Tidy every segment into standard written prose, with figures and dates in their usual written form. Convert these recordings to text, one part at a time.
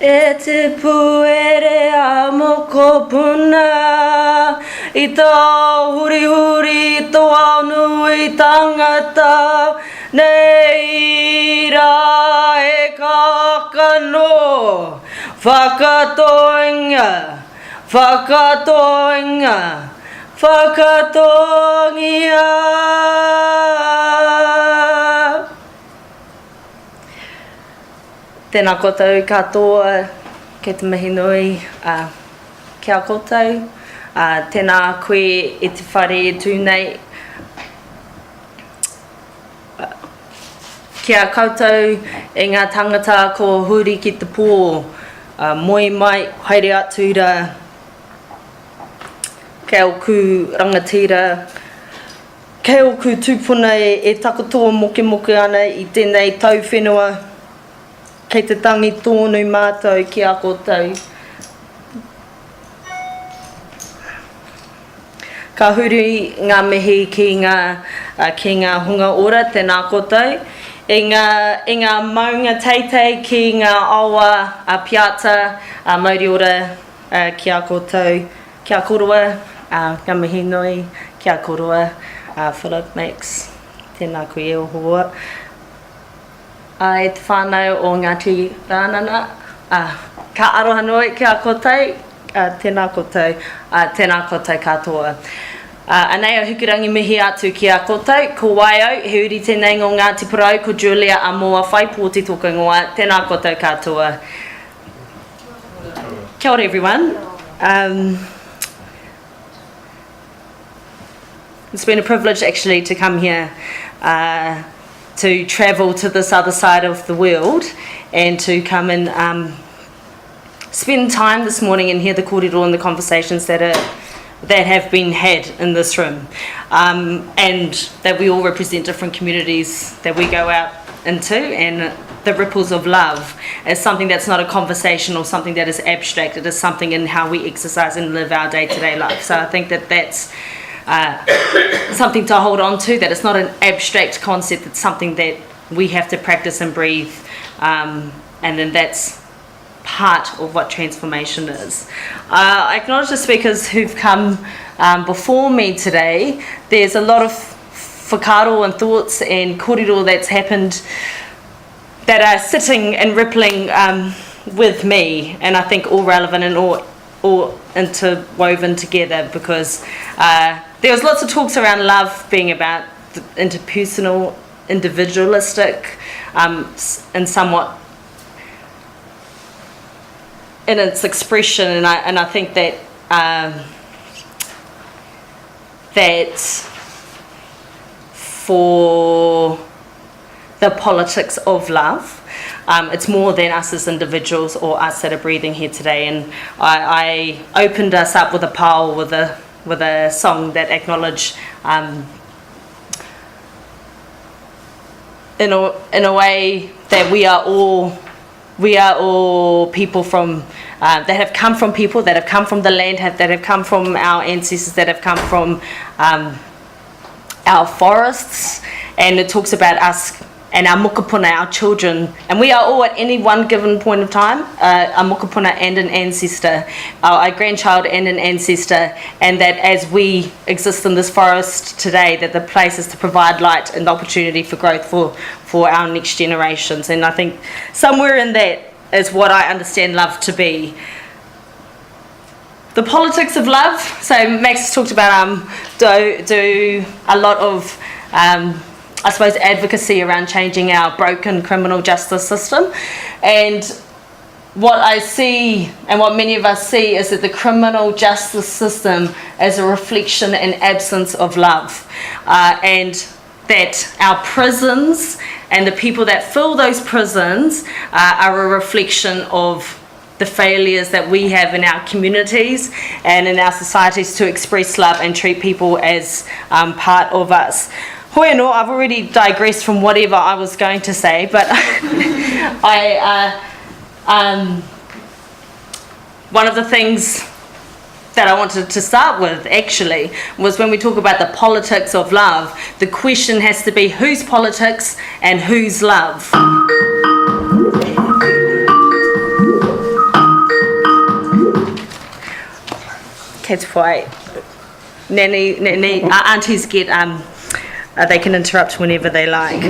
E te puere a moko puna I tō huri huri I tō aunui tangata Nei rā e kakano Whakatoinga Whakatoinga Whakatongia Tēnā koutou katoa, kei te mihi nui, kia koutou, tēnā koe e te whare e tūnei. Kia koutou e ngā tangata ko huri ki te pō, moi mai, haere atu ra, kei oku rangatira, kei oku tūpuna e takotoa moke moke ana I tēnei tau whenua, kei te tangi tōnu mātou ki a koutou. Ka huri ngā mihi ki ngā hunga ora, tēnā koutou. E ngā maunga teitei ki ngā awa a piata, mauri ora ki a koutou. Kia korua, ngā mihi nui, kia korua, Philip Max, tēnā koe e hoa. E te whānau o Ngāti Rānana, ka aroha nui kia koutou, tēnā koutou, tēnā koutou katoa. Anei o hukurangi mihi atu ki a koutou, ko Waio, he uri tēnei ngō Ngāti Parau, ko Julia a mua Whaipooti tōku ingoa, tēnā koutou katoa. Kia ora everyone. It's been a privilege actually to come here to travel to this other side of the world and to come and spend time this morning and hear the kōrero and the conversations that have been had in this room, and that we all represent different communities that we go out into, and the ripples of love is something that's not a conversation or something that is abstract. It is something in how we exercise and live our day-to-day life. So I think that that's something to hold on to, that it's not an abstract concept, it's something that we have to practice and breathe, and then that's part of what transformation is. I acknowledge the speakers who've come before me today. There's a lot of whakaaro and thoughts and kōrero that's happened that are sitting and rippling with me, and I think all relevant and all interwoven together, because there was lots of talks around love being about the interpersonal, individualistic, and somewhat in its expression, and I think that that for the politics of love, it's more than us as individuals or us that are breathing here today. And I opened us up with a pau with a song that acknowledged in a way that we are all people from that have come from people that have come from the land, that have come from our ancestors, that have come from our forests, and it talks about us and our mokopuna, our children, and we are all at any one given point of time a mokopuna and an ancestor, a grandchild and an ancestor, and that as we exist in this forest today, that the place is to provide light and opportunity for growth for our next generations. And I think somewhere in that is what I understand love to be. The politics of love, so Max talked about do a lot of I suppose advocacy around changing our broken criminal justice system, and what I see and what many of us see is that the criminal justice system is a reflection and absence of love, and that our prisons and the people that fill those prisons are a reflection of the failures that we have in our communities and in our societies to express love and treat people as part of us. Hoi no, I've already digressed from whatever I was going to say, but one of the things that I wanted to start with actually was when we talk about the politics of love, the question has to be whose politics and whose love. That's why aunties get they can interrupt whenever they like.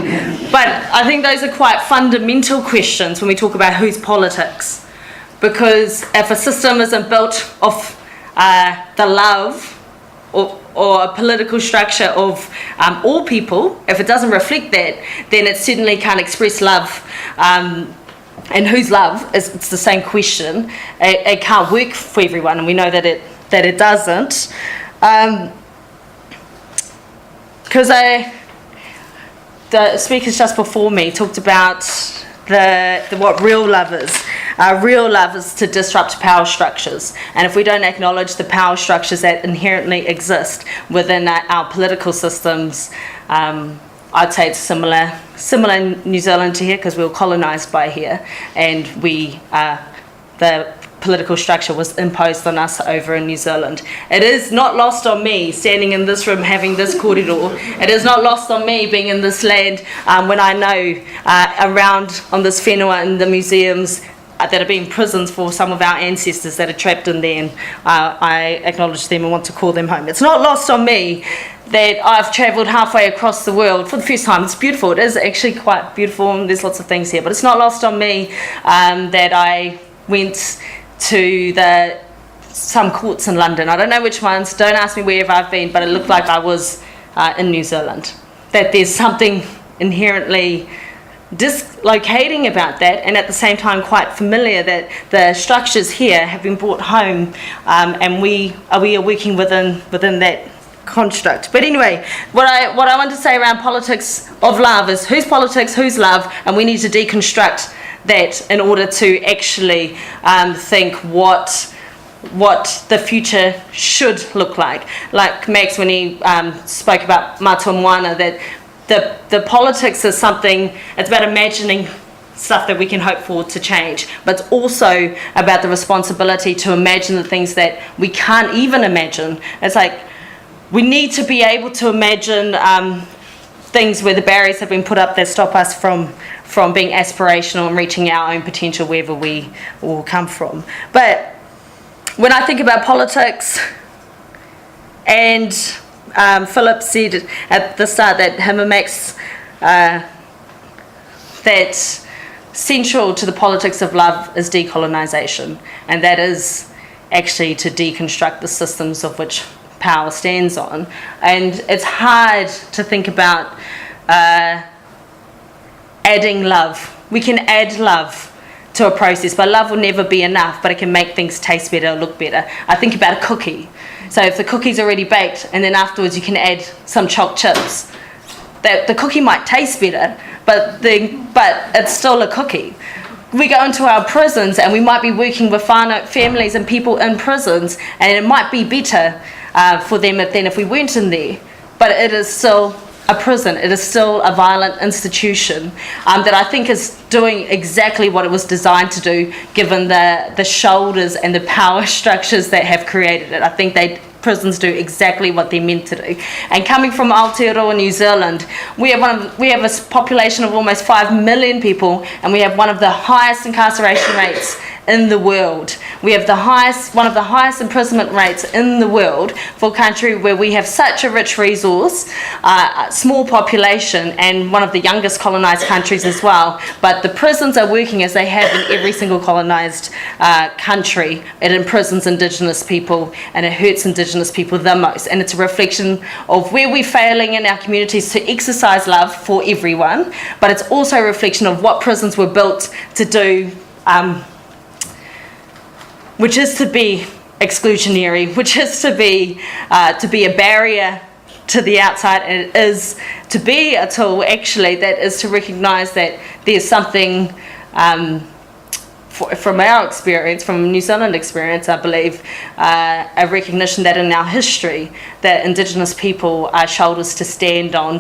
But I think those are quite fundamental questions when we talk about whose politics, because if a system isn't built off the love or a political structure of all people, if it doesn't reflect that, then it certainly can't express love. And whose love is, it's the same question. It can't work for everyone, and we know that it doesn't. Because the speakers just before me talked about what real love is. Real love is to disrupt power structures, and if we don't acknowledge the power structures that inherently exist within our political systems, I'd say it's similar in New Zealand to here, because we were colonised by here, and the political structure was imposed on us over in New Zealand. It is not lost on me, standing in this room having this kōrero. It is not lost on me being in this land when I know around on this whenua in the museums that have been prisons for some of our ancestors that are trapped in there, and I acknowledge them and want to call them home. It's not lost on me that I've travelled halfway across the world for the first time. It's beautiful. It is actually quite beautiful, and there's lots of things here, but it's not lost on me that I went to some courts in London. I don't know which ones, don't ask me wherever I've been, but it looked like I was in New Zealand. That there's something inherently dislocating about that, and at the same time quite familiar, that the structures here have been brought home, and we are working within that construct. But anyway, what I want to say around politics of love is whose politics, whose love, and we need to deconstruct that in order to actually think what the future should look like. Like Max, when he spoke about Mātua Moana, that the politics is something, it's about imagining stuff that we can hope for to change, but it's also about the responsibility to imagine the things that we can't even imagine. It's like we need to be able to imagine things where the barriers have been put up that stop us from being aspirational and reaching our own potential wherever we will come from. But when I think about politics, and Philip said at the start that him and Max, that central to the politics of love is decolonisation, and that is actually to deconstruct the systems of which power stands on. And it's hard to think about adding love. We can add love to a process, but love will never be enough, but it can make things taste better or look better. I think about a cookie. So if the cookie's already baked and then afterwards you can add some chopped chips, the cookie might taste better, but it's still a cookie. We go into our prisons and we might be working with families and people in prisons, and it might be better for them than if we weren't in there, but it is still a prison. It is still a violent institution that I think is doing exactly what it was designed to do, given the shoulders and the power structures that have created it. I think prisons do exactly what they're meant to do. And coming from Aotearoa, New Zealand, we have a population of almost 5 million people, and we have one of the highest incarceration rates in the world. We have one of the highest imprisonment rates in the world for a country where we have such a rich resource, small population, and one of the youngest colonised countries as well. But the prisons are working as they have in every single colonised country. It imprisons Indigenous people, and it hurts Indigenous people the most. And it's a reflection of where we're failing in our communities to exercise love for everyone, but it's also a reflection of what prisons were built to do, which is to be exclusionary, which is to be a barrier to the outside, and it is to be a tool actually that is to recognise that there's something, from our experience, from New Zealand experience, I believe, a recognition that in our history that Indigenous people are shoulders to stand on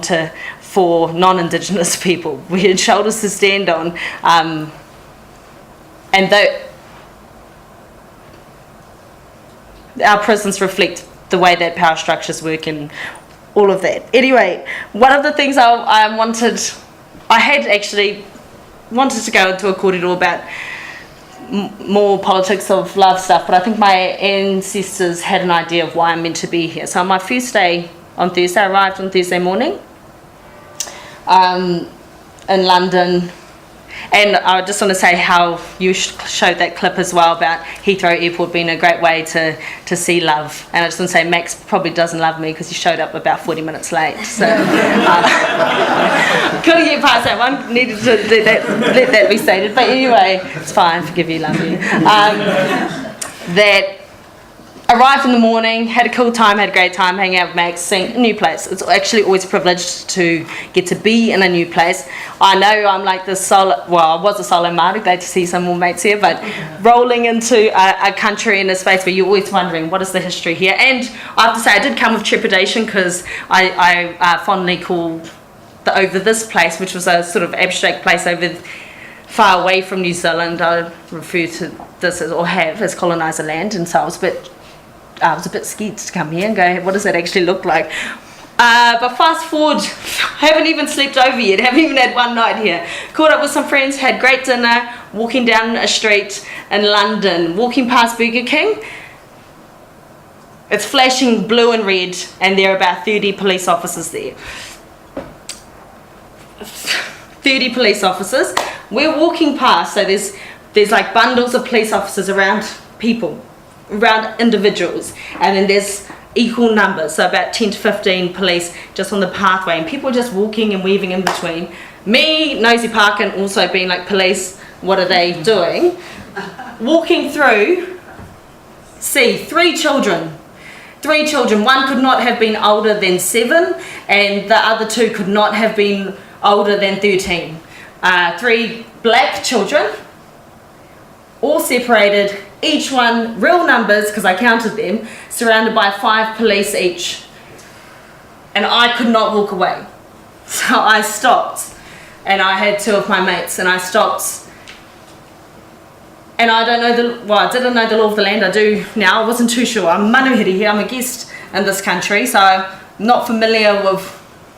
for non-Indigenous people. We had shoulders to stand on, and that our prisons reflect the way that power structures work and all of that. Anyway, one of the things I had actually wanted to go into a kōrero about more politics of love stuff, but I think my ancestors had an idea of why I'm meant to be here. So on my first day on Thursday, I arrived on Thursday morning in London. And I just want to say how you showed that clip as well about Heathrow Airport being a great way to see love. And I just want to say Max probably doesn't love me because he showed up about 40 minutes late. So couldn't get past that one. Needed to let that be stated. But anyway, it's fine. Forgive you, love you. That arrived in the morning, had a cool time, had a great time hanging out with Max, seeing a new place. It's actually always a privilege to get to be in a new place. I know I'm like the solo, well, I was a solo Māori, glad to see some more mates here, but rolling into a country in a space where you're always wondering what is the history here. And I have to say I did come with trepidation because I fondly call over this place, which was a sort of abstract place over far away from New Zealand, I refer to this as, or have, as coloniser land, and so I was a bit scared to come here and go, what does that actually look like? But fast forward, haven't even slept over yet, haven't even had one night here. Caught up with some friends, had great dinner, walking down a street in London, walking past Burger King. It's flashing blue and red, and there are about 30 police officers there. 30 police officers. We're walking past, so there's like bundles of police officers around people, around individuals, and then there's equal numbers, so about 10 to 15 police just on the pathway, and people just walking and weaving in between. Me, Nosy Parkin, also being like, police, what are they doing? Walking through, see three children. One could not have been older than 7, and the other 2 could not have been older than 13. 3 black children, all separated, each one, real numbers, because I counted them, surrounded by 5 police each. And I could not walk away. So I stopped, and I had 2 of my mates, and I stopped. And I I didn't know the law of the land, I do now, I wasn't too sure. I'm manuhiri here, I'm a guest in this country, so I'm not familiar with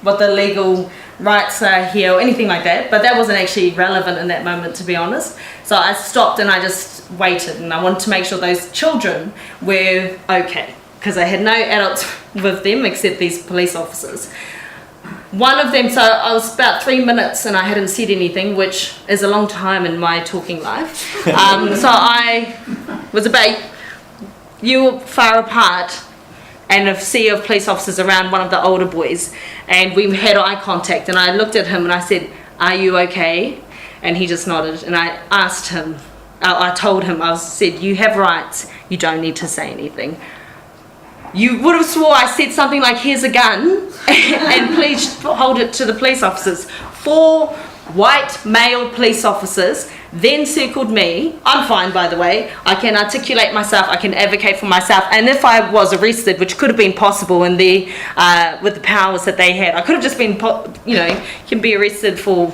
what the legal rights are here or anything like that, but that wasn't actually relevant in that moment, to be honest. So I stopped and I just waited, and I wanted to make sure those children were okay, because I had no adults with them except these police officers. One of them, so I was about 3 minutes and I hadn't said anything, which is a long time in my talking life. So I was about you far apart, and a sea of police officers around one of the older boys, and we had eye contact, and I looked at him and I said, "Are you okay?" And he just nodded, and I asked him, I told him, I said, "You have rights, you don't need to say anything." You would have swore I said something like, "Here's a gun," and please hold it to the police officers. 4 white male police officers then circled me. I'm fine, by the way. I can articulate myself, I can advocate for myself, and if I was arrested, which could have been possible in the with the powers that they had, I could have just been, can be arrested for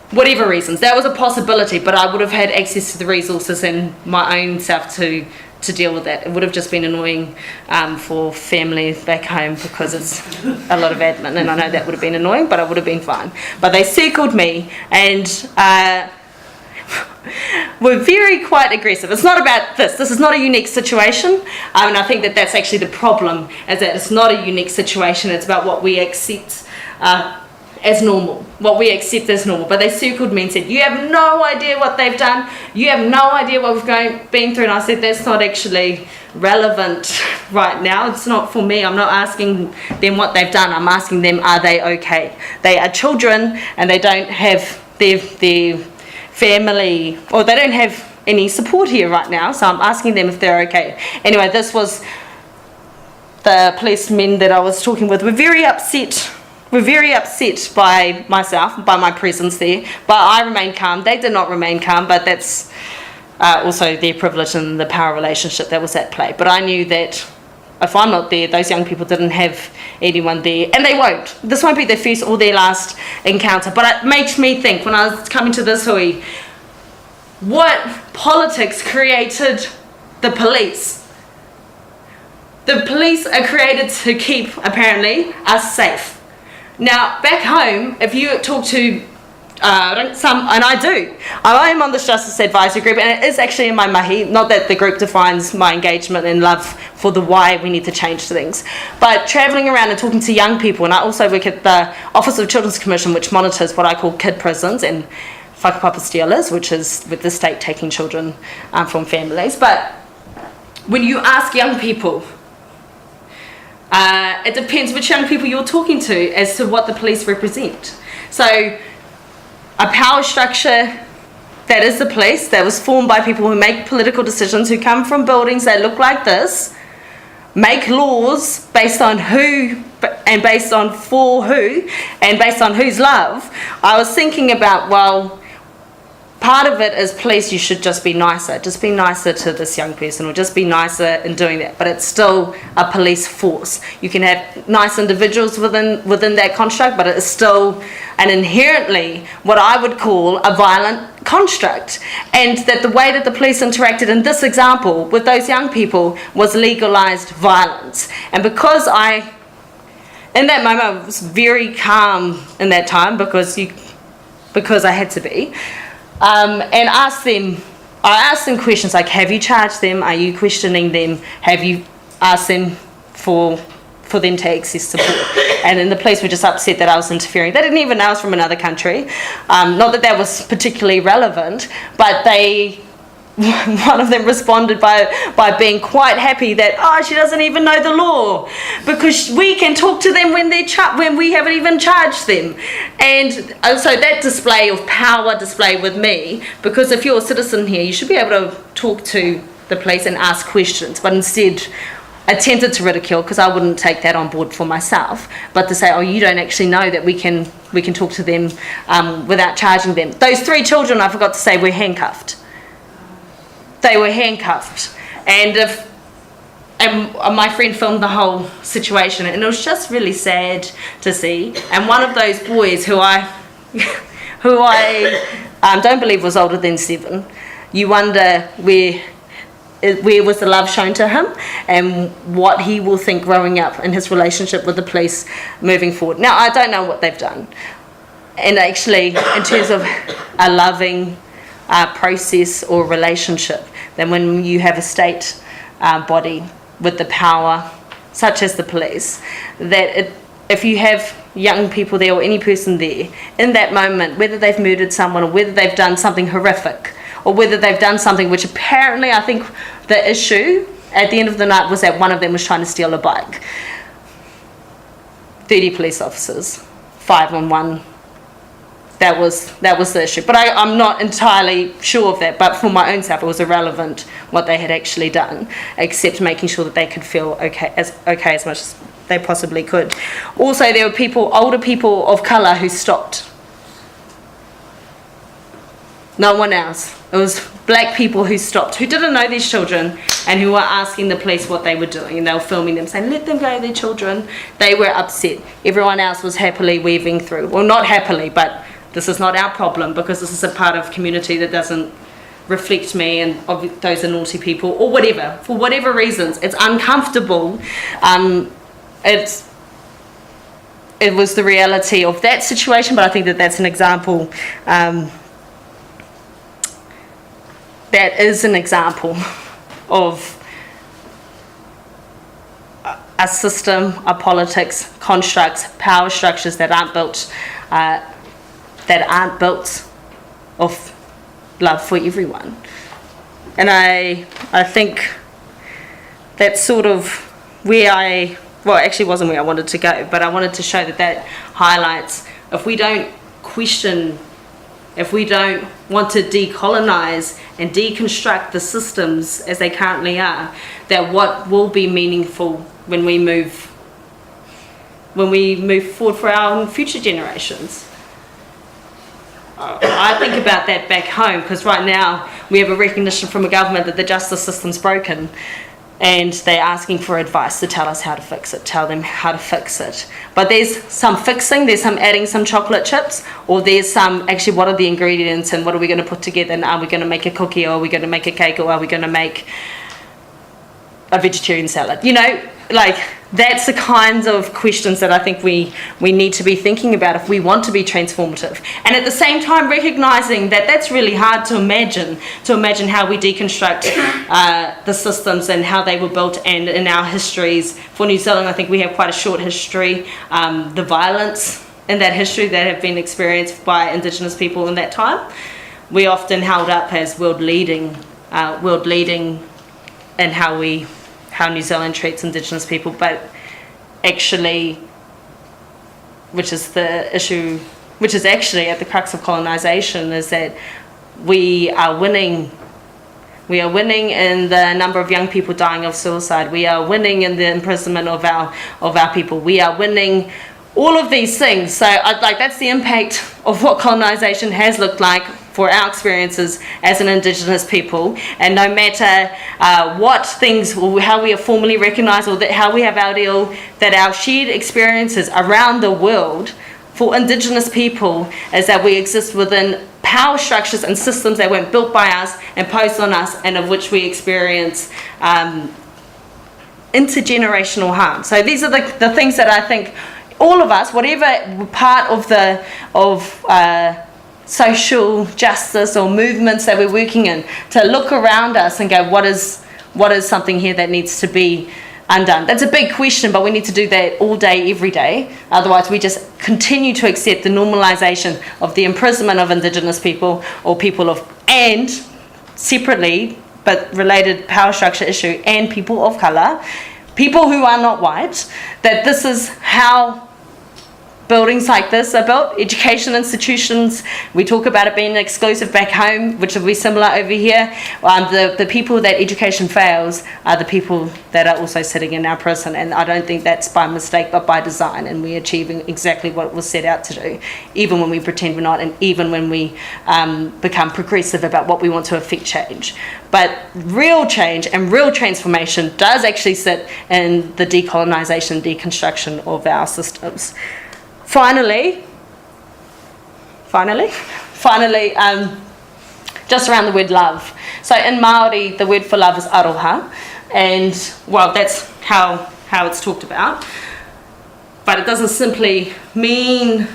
whatever reasons. That was a possibility, but I would have had access to the resources and my own self to deal with that. It would have just been annoying for family back home, because it's a lot of admin, and I know that would have been annoying, but I would have been fine. But they circled me and were quite aggressive. It's not about this is not a unique situation, and I think that's actually the problem, is that it's not a unique situation. It's about what we accept as normal, what we accept as normal. But they circled me and said, "You have no idea what they've done, you have no idea what we've been through," and I said, "That's not actually relevant right now. It's not for me. I'm not asking them what they've done, I'm asking them, are they okay? They are children, and they don't have their family, or they don't have any support here right now, so I'm asking them if they're okay." Anyway, this was the policemen that I was talking with were very upset by myself, by my presence there, but I remained calm. They did not remain calm, but that's also their privilege and the power relationship that was at play. But I knew that if I'm not there, those young people didn't have anyone there, and they won't. This won't be their first or their last encounter. But it makes me think, when I was coming to this hui, what politics created the police? The police are created to keep, apparently, us safe. Now, back home, if you talk to And I do. I am on this Justice Advisory Group, and it is actually in my mahi. Not that the group defines my engagement and love for the why we need to change things, but travelling around and talking to young people. And I also work at the Office of Children's Commission, which monitors what I call kid prisons and whakapapa stealers, which is with the state taking children from families. But when you ask young people, it depends which young people you're talking to as to what the police represent. So a power structure that is the police, that was formed by people who make political decisions, who come from buildings that look like this, make laws based on who and based on for who and based on whose love. I was thinking about, well, part of it is police, you should just be nicer to this young person, or just be nicer in doing that, but it's still a police force. You can have nice individuals within that construct, but it is still an inherently what I would call a violent construct. And that the way that the police interacted in this example with those young people was legalized violence. And because in that moment I was very calm in that time, because I had to be, and I asked them questions like, have you charged them? Are you questioning them? Have you asked them for them to access support? And then the police were just upset that I was interfering. They didn't even know I was from another country. Not that that was particularly relevant, but one of them responded by being quite happy that, she doesn't even know the law, because we can talk to them when we haven't even charged them. And so that display of power with me, because if you're a citizen here, you should be able to talk to the police and ask questions, but instead attempted to ridicule, because I wouldn't take that on board for myself, but to say, you don't actually know that we can talk to them without charging them. Those 3 children, I forgot to say, were handcuffed. They were handcuffed, and my friend filmed the whole situation, and it was just really sad to see. And one of those boys who I don't believe was older than 7, you wonder where was the love shown to him, and what he will think growing up in his relationship with the police moving forward. Now, I don't know what they've done, and actually in terms of a loving process or relationship, then when you have a state body with the power such as the police, that if you have young people there or any person there in that moment, whether they've murdered someone or whether they've done something horrific or whether they've done something which apparently, I think the issue at the end of the night was that one of them was trying to steal a bike. 30 police officers, 5 on 1. That was the issue. But I'm not entirely sure of that. But for my own self, it was irrelevant what they had actually done, except making sure that they could feel okay as much as they possibly could. Also, there were older people of colour who stopped. No one else. It was black people who stopped, who didn't know these children, and who were asking the police what they were doing, and they were filming them saying, let them go, their children. They were upset. Everyone else was happily weaving through. Well, not happily, but this is not our problem, because this is a part of community that doesn't reflect me, and those are naughty people, or whatever. For whatever reasons, it's uncomfortable. It was the reality of that situation, but I think that's an example. That is an example of a system, a politics, constructs, power structures that aren't built of love for everyone. And I think that's sort of where actually wasn't where I wanted to go, but I wanted to show that highlights, if we don't question, if we don't want to decolonize and deconstruct the systems as they currently are, that what will be meaningful when we move forward for our future generations. I think about that back home, because right now we have a recognition from a government that the justice system's broken, and they're asking for advice to tell us how to fix it, tell them how to fix it. But there's some fixing, there's some adding some chocolate chips, or there's some actually what are the ingredients and what are we going to put together, and are we going to make a cookie, or are we going to make a cake, or are we going to make a vegetarian salad? like, that's the kinds of questions that I think we need to be thinking about if we want to be transformative. And at the same time, recognizing that that's really hard to imagine how we deconstruct the systems and how they were built. And in our histories, for New Zealand, I think we have quite a short history. The violence in that history that have been experienced by Indigenous people in that time, we often held up as world leading in how New Zealand treats Indigenous people, but actually, which is the issue, which is actually at the crux of colonisation, is that we are winning. We are winning in the number of young people dying of suicide. We are winning in the imprisonment of our people. We are winning all of these things. So that's the impact of what colonisation has looked like for our experiences as an Indigenous people. And no matter what things, or how we are formally recognised, or that how we have our deal, that our shared experiences around the world for Indigenous people is that we exist within power structures and systems that weren't built by us, imposed on us, and of which we experience intergenerational harm. So these are the things that I think all of us, whatever part of social justice or movements that we're working in, to look around us and go, what is something here that needs to be undone? That's a big question, but we need to do that all day, every day. Otherwise, we just continue to accept the normalisation of the imprisonment of Indigenous people, or people of, and separately but related power structure issue, and people of colour, people who are not white, that this is how buildings like this are built. Education institutions, we talk about it being exclusive back home, which will be similar over here. The people that education fails are the people that are also sitting in our prison, and I don't think that's by mistake but by design, and we're achieving exactly what it was set out to do, even when we pretend we're not, and even when we become progressive about what we want to affect change. But real change and real transformation does actually sit in the decolonisation, deconstruction of our systems. Finally, just around the word love. So in Māori, the word for love is aroha, and well, that's how it's talked about. But it doesn't simply mean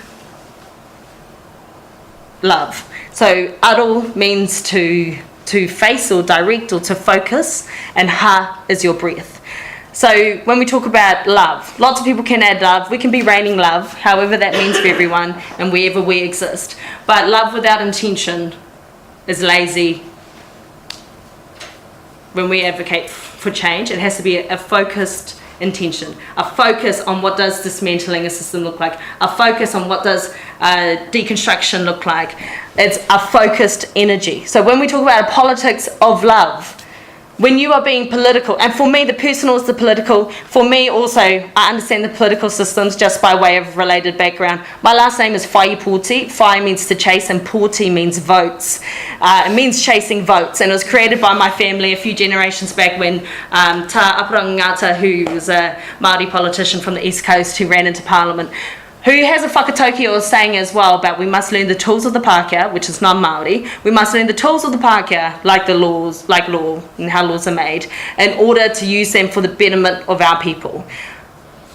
love. So aro means to face or direct or to focus, and ha is your breath. So when we talk about love, lots of people can add love. We can be raining love, however that means for everyone and wherever we exist. But love without intention is lazy. When we advocate for change, it has to be a focused intention, a focus on what does dismantling a system look like, a focus on what does deconstruction look like. It's a focused energy. So when we talk about a politics of love, when you are being political, and for me the personal is the political, for me also I understand the political systems just by way of related background. My last name is Whaipooti. Whai means to chase and Pōti means votes. It means chasing votes, and it was created by my family a few generations back when Tā Aparangata, who was a Māori politician from the East Coast who ran into Parliament, who has a whakatauki or saying as well about we must learn the tools of the Pākehā, which is non-Māori. We must learn the tools of the Pākehā, like law and how laws are made, in order to use them for the betterment of our people.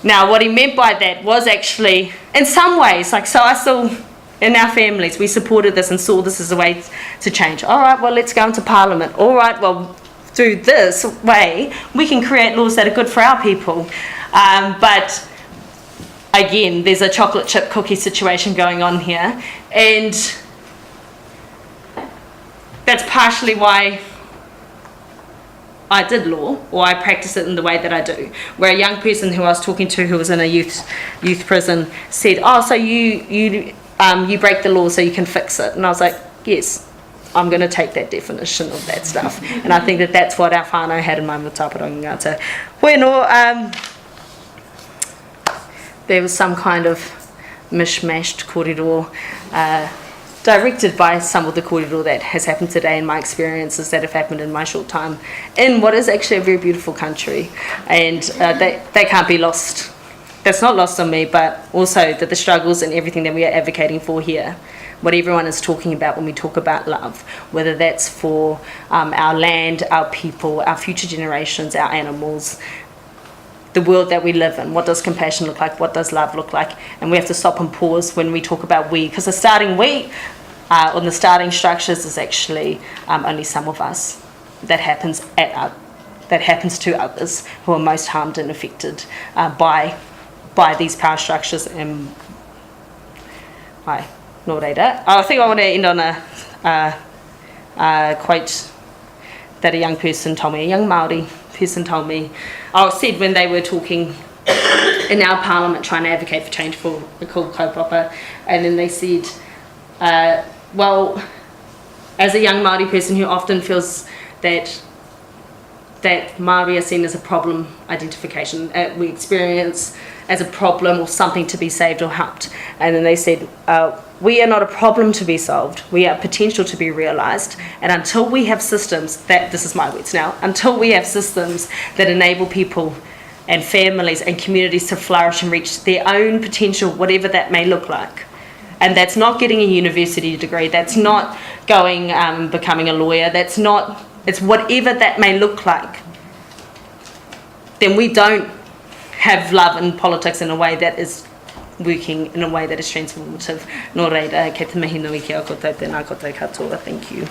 Now, what he meant by that was actually, in some ways, in our families, we supported this and saw this as a way to change. All right, well, let's go into Parliament. All right, well, through this way, we can create laws that are good for our people. But again, there's a chocolate chip cookie situation going on here, and that's partially why I did law, or I practice it in the way that I do. Where a young person who I was talking to, who was in a youth prison, said, "Oh, so you break the law so you can fix it?" And I was like, "Yes, I'm going to take that definition of that stuff." And I think that that's what our whānau had in mind with Tā Aparangata. There was some kind of mishmashed kōrero directed by some of the kōrero that has happened today in my experiences that have happened in my short time in what is actually a very beautiful country, and they can't be lost. That's not lost on me, but also that the struggles and everything that we are advocating for here, what everyone is talking about when we talk about love, whether that's for our land, our people, our future generations, our animals, the world that we live in. What does compassion look like? What does love look like? And we have to stop and pause when we talk about we, because the starting we on the starting structures is actually only some of us. That happens to others who are most harmed and affected by these power structures. And I think I want to end on a quote that a young person told me, a young Māori person told me, said when they were talking in our parliament trying to advocate for change for the called kaupapa, and then they said, well, as a young Māori person who often feels that Māori are seen as a problem identification, we experience as a problem or something to be saved or helped. And then they said, we are not a problem to be solved, we are potential to be realised. And until we have systems this is my words now, until we have systems that enable people and families and communities to flourish and reach their own potential, whatever that may look like. And that's not getting a university degree, that's not going, becoming a lawyer, it's whatever that may look like. Then we don't have love in politics in a way that is working in a way that is transformative. Nō reira, kei te mihi nui ki a koutou, tēnā koutou katoa. Thank you.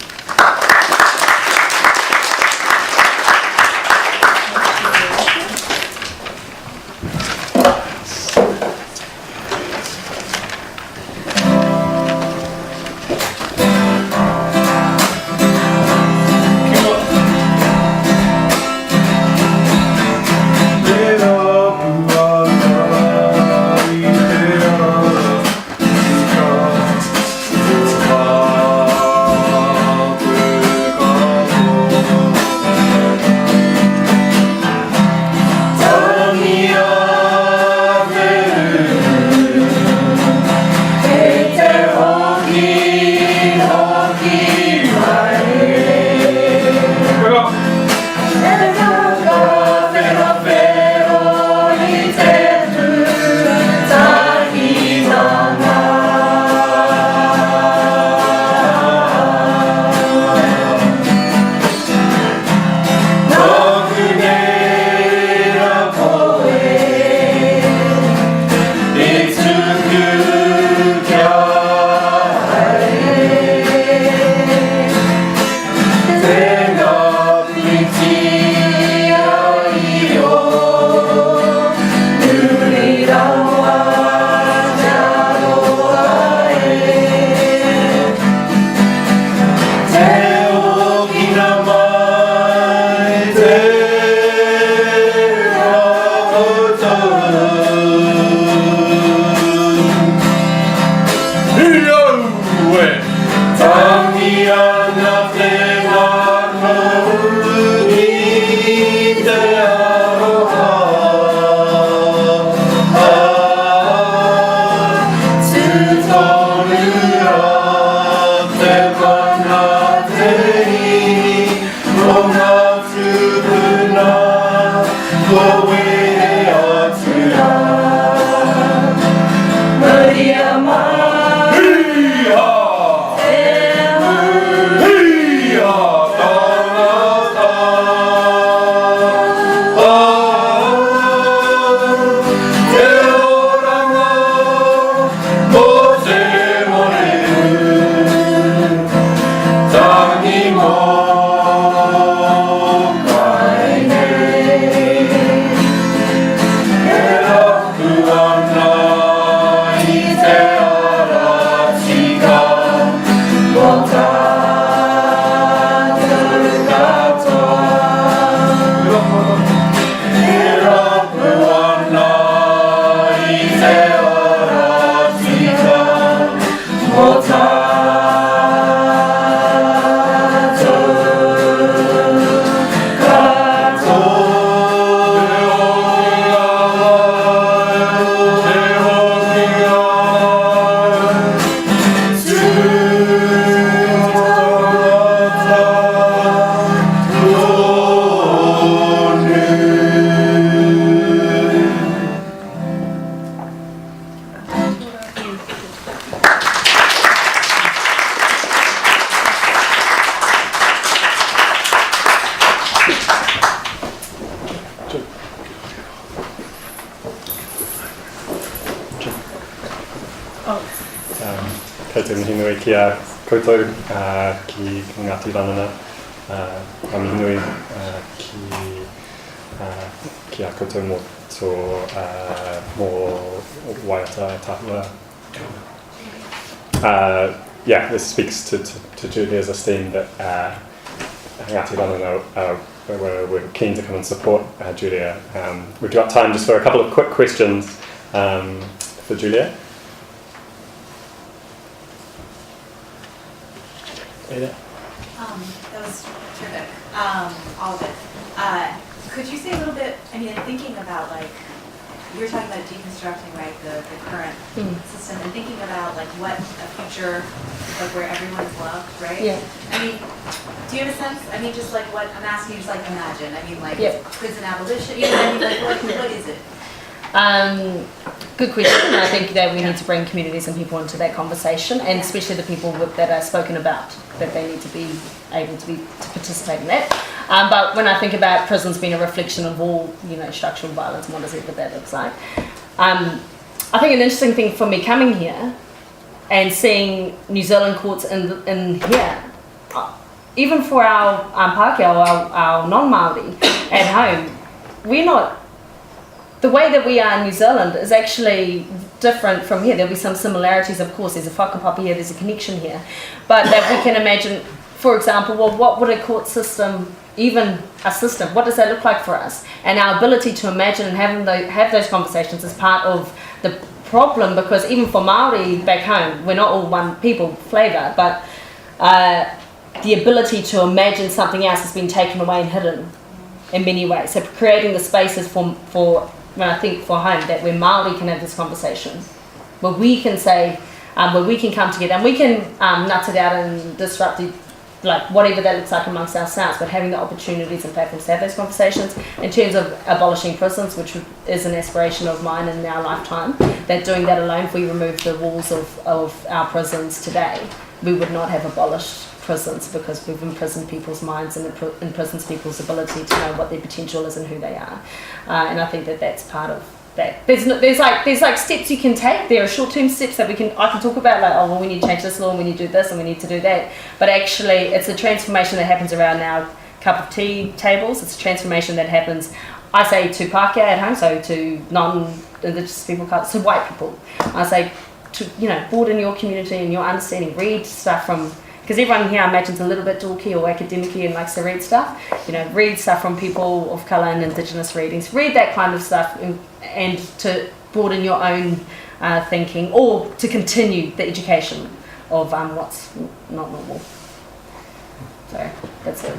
te mihinui ki a koutou ki Ngāti Ranana, a mihinui ki a koutou mō tō mō waiata e tahua. Yeah, this speaks to Julia's esteem that Ngāti Ranana we're keen to come and support Julia. We've got time just for a couple of quick questions for Julia. That was terrific, all of it. Could you say a little bit, I mean, thinking about like, you were talking about deconstructing, right, the current system, and thinking about like what a future, like where everyone's loved, right? Yeah. I mean, do you have a sense? I mean, just like what I'm asking you, just like imagine. I mean, like prison abolition. You know, I mean, like what is it? Good question. I think that we need to bring communities and people into that conversation, and especially the people that are spoken about, that they need to be able to participate in that. But when I think about prisons being a reflection of all, structural violence and what that looks like, I think an interesting thing for me coming here and seeing New Zealand courts in here, even for our Pākehā, our non-Māori at home, we're not. The way that we are in New Zealand is actually different from here. There'll be some similarities, of course. There's a whakapapa here, there's a connection here. But that we can imagine, for example, well, what would a court system, even a system, what does that look like for us? And our ability to imagine and have those conversations is part of the problem, because even for Māori back home, we're not all one people flavour, but the ability to imagine something else has been taken away and hidden in many ways. So creating the spaces for when I think for home, that where Māori can have this conversation, where we can say, where we can come together and we can nut it out and disrupt it, like whatever that looks like amongst ourselves, but having the opportunities and platforms to have those conversations in terms of abolishing prisons, which is an aspiration of mine in our lifetime, that doing that alone, if we remove the walls of our prisons today, we would not have abolished prisons, because we've imprisoned people's minds and imprisoned people's ability to know what their potential is and who they are. And I think that that's part of that. There's like steps you can take. There are short-term steps that I can talk about, like, oh well, we need to change this law and we need to do this and we need to do that. But actually, it's a transformation that happens around our cup of tea tables. It's a transformation that happens, I say, to Pākehā at home, so to non-Indigenous people, to white people. I say to broaden your community and your understanding. Read stuff from. Because everyone here, I imagine, is a little bit dorky or academic-y and likes to read stuff. Read stuff from people of colour and Indigenous readings. Read that kind of stuff and to broaden your own thinking, or to continue the education of what's not normal. So that's it.